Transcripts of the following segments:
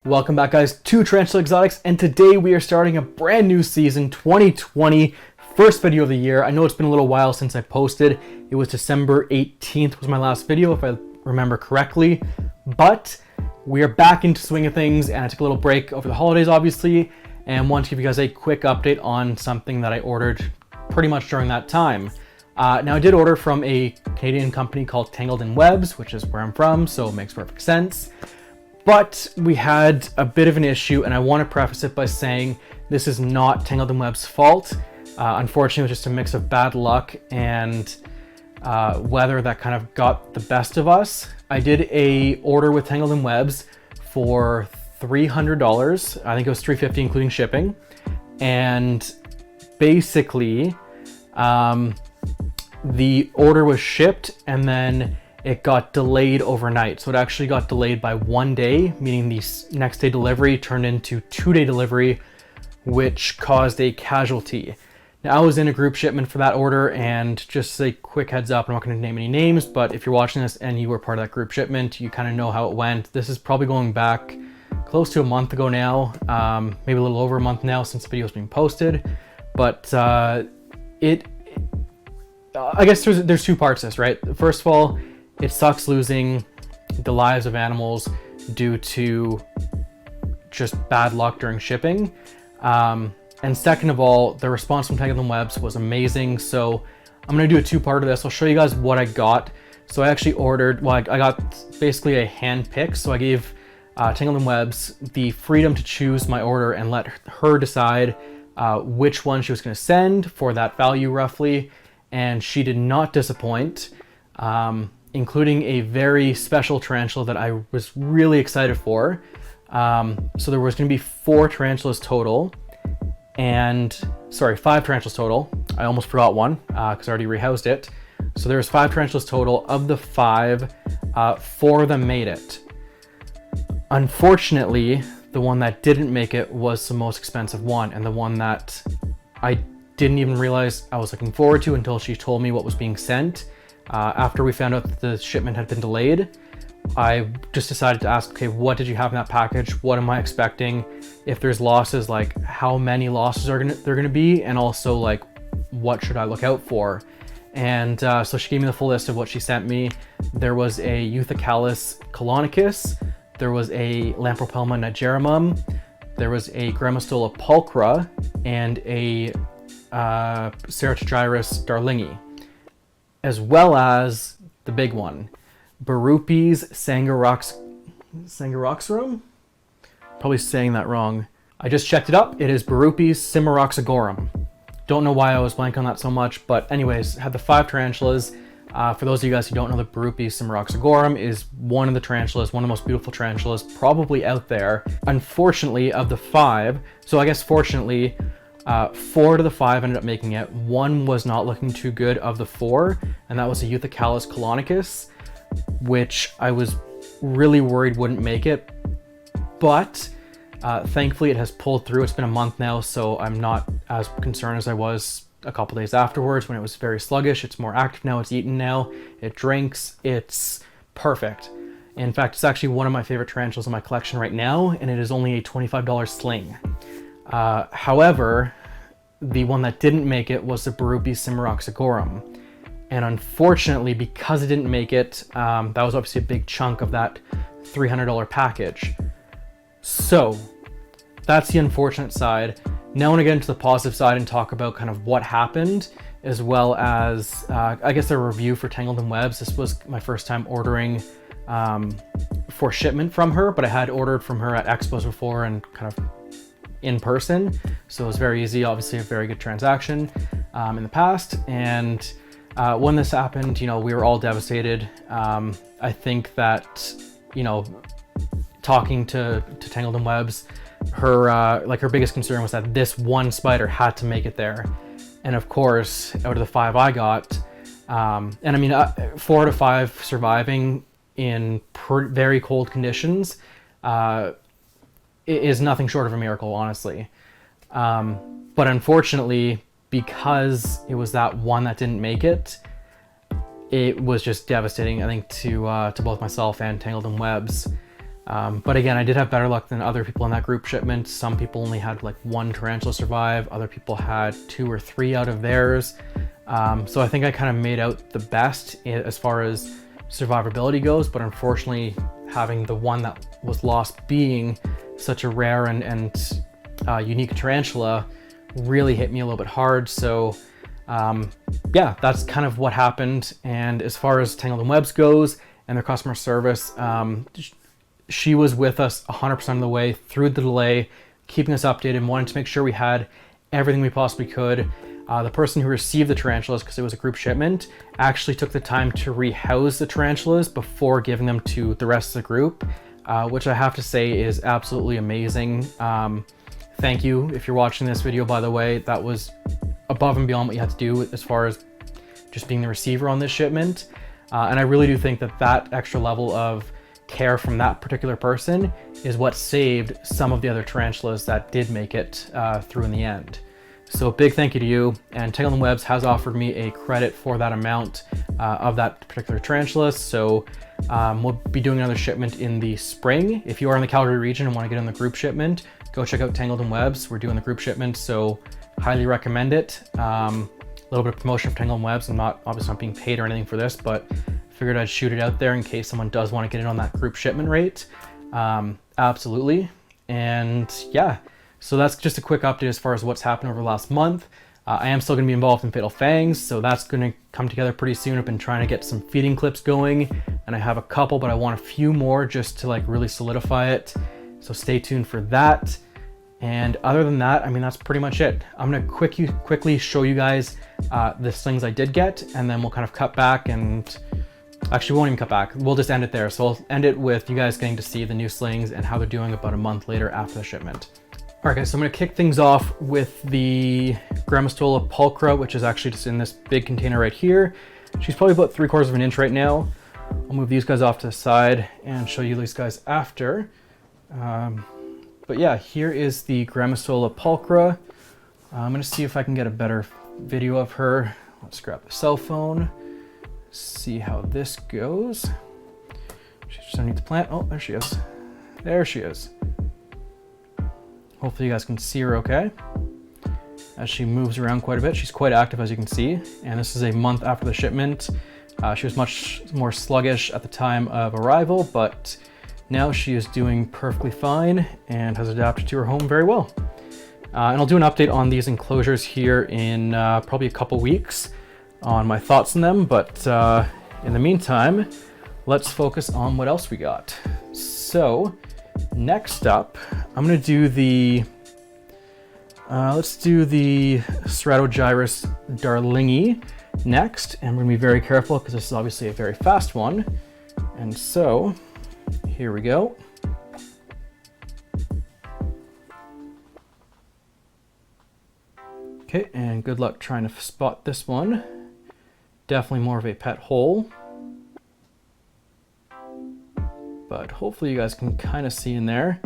Welcome back, guys, to Tarantula Exotics, and today we are starting a brand new season, 2020, first video of the year. I know it's been a little while since I posted. It was December 18th was my last video, if I remember correctly, but we are back into swing of things, and I took a little break over the holidays, obviously, and want to give you guys a quick update on something that I ordered pretty much during that time. Now, I did order from a Canadian company called Tangled in Webs, which is where I'm from, so it makes perfect sense. But we had a bit of an issue, and I want to preface it by saying this is not Tangled in Webs' fault. Unfortunately, it was just a mix of bad luck and weather that kind of got the best of us. I did a order with Tangled in Webs for $300. I think it was $350 including shipping. And basically, the order was shipped and then it got delayed overnight. So it actually got delayed by 1 day, meaning the next day delivery turned into 2-day delivery, which caused a casualty. Now, I was in a group shipment for that order, and just a quick heads up, I'm not going to name any names, but if you're watching this and you were part of that group shipment, you kind of know how it went. This is probably going back close to a month ago now, maybe a little over a month now since the video is being posted. But I guess there's two parts to this, right? First of all, it sucks losing the lives of animals due to just bad luck during shipping. And second of all, the response from Tangled in Webs was amazing. So I'm gonna do a two-part of this. I'll show you guys what I got. So I actually ordered, well, I got basically a hand pick. So I gave Tangled in Webs the freedom to choose my order and let her decide which one she was gonna send for that value roughly. And she did not disappoint, including a very special tarantula that I was really excited for. So there was going to be 4 tarantulas total, and sorry, 5 tarantulas total. I almost forgot one because I already rehoused it. So there's 5 tarantulas total. Of the 5, 4 of them made it. Unfortunately, the one that didn't make it was the most expensive one, and the one that I didn't even realize I was looking forward to until she told me what was being sent. After we found out that the shipment had been delayed, I just decided to ask, okay, what did you have in that package? What am I expecting? If there's losses, like how many losses are they're gonna be, and also like what should I look out for? And so she gave me the full list of what she sent me. There was a Euthycalus colonicus, there was a Lampropelma nigerrimum, there was a Grammostola pulchra, and a Ceratogyrus darlingi, as well as the big one, Birupes sangaroxarum? Probably saying that wrong. I just checked it up. It is Birupes cimaroxagorum. Don't know why I was blank on that so much, but anyways, had the 5 tarantulas. For those of you guys who don't know, the Birupes cimaroxagorum is one of the tarantulas, one of the most beautiful tarantulas probably out there. Unfortunately, of the 5, so I guess fortunately, 4 to the 5 ended up making it. 1 was not looking too good of the 4, and that was a Euthycalus colonicus, which I was really worried wouldn't make it. But thankfully it has pulled through. It's been a month now, so I'm not as concerned as I was a couple days afterwards when it was very sluggish. It's more active now, it's eaten now, it drinks, it's perfect. In fact, it's actually one of my favorite tarantulas in my collection right now, and it is only a $25 sling. However, the one that didn't make it was the Birupes cimaroxagorum. And unfortunately, because it didn't make it, that was obviously a big chunk of that $300 package. So that's the unfortunate side. Now I want to get into the positive side and talk about kind of what happened, as well as, I guess, a review for Tangled in Webs. This was my first time ordering for shipment from her, but I had ordered from her at expos before and kind of in person, so it was very easy. Obviously a very good transaction in the past, and when this happened, you know, we were all devastated. I think that, you know, talking to Tangled in Webs, her biggest concern was that this one spider had to make it there, and of course out of the 5 I got, and I mean 4 out of 5 surviving in very cold conditions is nothing short of a miracle, honestly. But unfortunately, because it was that one that didn't make it, it was just devastating, I think, to both myself and Tangled in Webs. But again, I did have better luck than other people in that group shipment. Some people only had like 1 tarantula survive. Other people had 2 or 3 out of theirs. So I think I kind of made out the best as far as survivability goes, but unfortunately having the one that was lost being such a rare and unique tarantula really hit me a little bit hard. So yeah, that's kind of what happened. And as far as Tangled and Webs goes and their customer service, she was with us 100% of the way through the delay, keeping us updated and wanted to make sure we had everything we possibly could. The person who received the tarantulas, because it was a group shipment, actually took the time to rehouse the tarantulas before giving them to the rest of the group, which I have to say is absolutely amazing. Thank you if you're watching this video, by the way. That was above and beyond what you had to do as far as just being the receiver on this shipment. And I really do think that that extra level of care from that particular person is what saved some of the other tarantulas that did make it through in the end. So big thank you to you. And Tangled and Webs has offered me a credit for that amount of that particular tarantula. So we'll be doing another shipment in the spring. If you are in the Calgary region and want to get on the group shipment, go check out Tangled and Webs. We're doing the group shipment, so highly recommend it. A little bit of promotion for Tangled and Webs. I'm obviously not being paid or anything for this, but figured I'd shoot it out there in case someone does want to get in on that group shipment rate. Absolutely. And yeah, so that's just a quick update as far as what's happened over the last month. I am still going to be involved in Fatal Fangs, so that's going to come together pretty soon. I've been trying to get some feeding clips going, and I have a couple, but I want a few more just to like really solidify it. So stay tuned for that. And other than that, I mean, that's pretty much it. I'm going to quickly show you guys the slings I did get, and then we'll kind of cut back and actually we won't even cut back. We'll just end it there. So I'll end it with you guys getting to see the new slings and how they're doing about a month later after the shipment. All right, guys, so I'm going to kick things off with the Grammostola pulchra, which is actually just in this big container right here. She's probably about 3/4 of an inch right now. I'll move these guys off to the side and show you these guys after. But yeah, here is the Grammostola pulchra. I'm going to see if I can get a better video of her. Let's grab the cell phone, see how this goes. She's just underneath the plant. Oh, there she is. There she is. Hopefully you guys can see her okay. As she moves around quite a bit, she's quite active as you can see. And this is a month after the shipment. She was much more sluggish at the time of arrival, but now she is doing perfectly fine and has adapted to her home very well. And I'll do an update on these enclosures here in probably a couple weeks on my thoughts on them. But in the meantime, let's focus on what else we got. So next up, I'm gonna do the, let's do the Ceratogyrus darlingi next. And we're gonna be very careful because this is obviously a very fast one. And so here we go. Okay, and good luck trying to spot this one. Definitely more of a pet hole. But hopefully you guys can kind of see in there.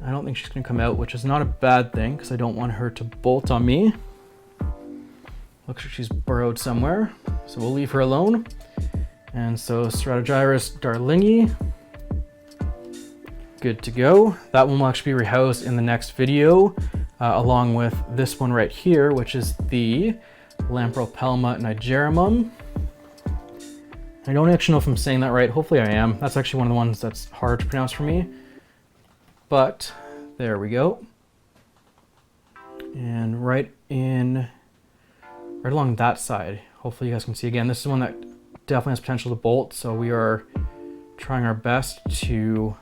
I don't think she's gonna come out, which is not a bad thing because I don't want her to bolt on me. Looks like she's burrowed somewhere, so we'll leave her alone. And so Ceratogyrus darlingi, good to go. That one will actually be rehoused in the next video, along with this one right here, which is the Lampropelma nigerrimum. I don't actually know if I'm saying that right. Hopefully I am. That's actually one of the ones that's hard to pronounce for me. But there we go. And right along that side, hopefully you guys can see again. This is one that definitely has potential to bolt, so we are trying our best to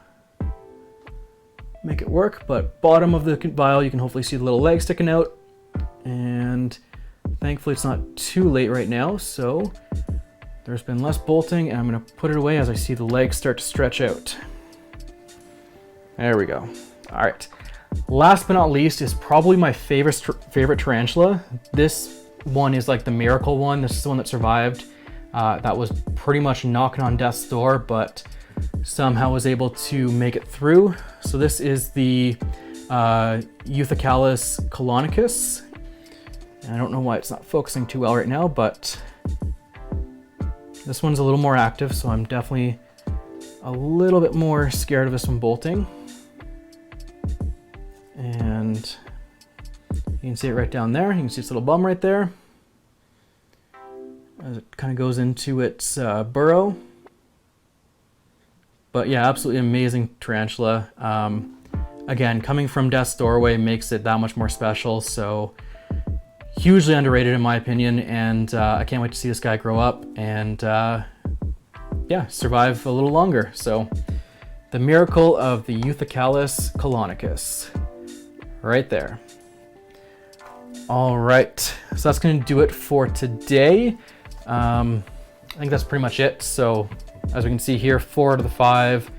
make it work. But bottom of the vial, you can hopefully see the little leg sticking out. And thankfully it's not too late right now, so there's been less bolting, and I'm gonna put it away as I see the legs start to stretch out. There we go. All right. Last but not least is probably my favorite tarantula. This one is like the miracle one. This is the one that survived. That was pretty much knocking on death's door, but somehow was able to make it through. So this is the Euthecalus colonicus. And I don't know why it's not focusing too well right now, but this one's a little more active, so I'm definitely a little bit more scared of this one bolting. And you can see it right down there. You can see its little bum right there as it kind of goes into its burrow. But yeah, absolutely amazing tarantula. Again, coming from Death's Doorway makes it that much more special. So hugely underrated in my opinion. And I can't wait to see this guy grow up and yeah, survive a little longer. So the miracle of the Euthycalus colonicus right there. All right, so that's going to do it for today. I think that's pretty much it. So as we can see here, 4 out of the 5,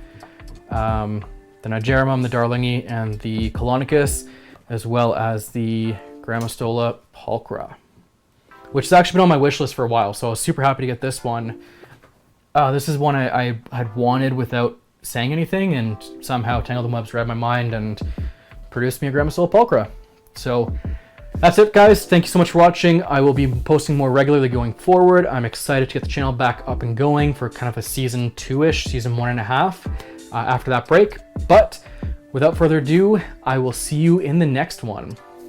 the Nigerimum, the Darlingi, and the Colonicus, as well as the Grammostola pulchra, which has actually been on my wish list for a while. So I was super happy to get this one. This is one I had wanted without saying anything, and somehow Tangled and Webs read my mind and produced me a Grammostola pulchra. So that's it, guys. Thank you so much for watching. I will be posting more regularly going forward. I'm excited to get the channel back up and going for kind of a season 2-ish, season 1.5 after that break. But without further ado, I will see you in the next one.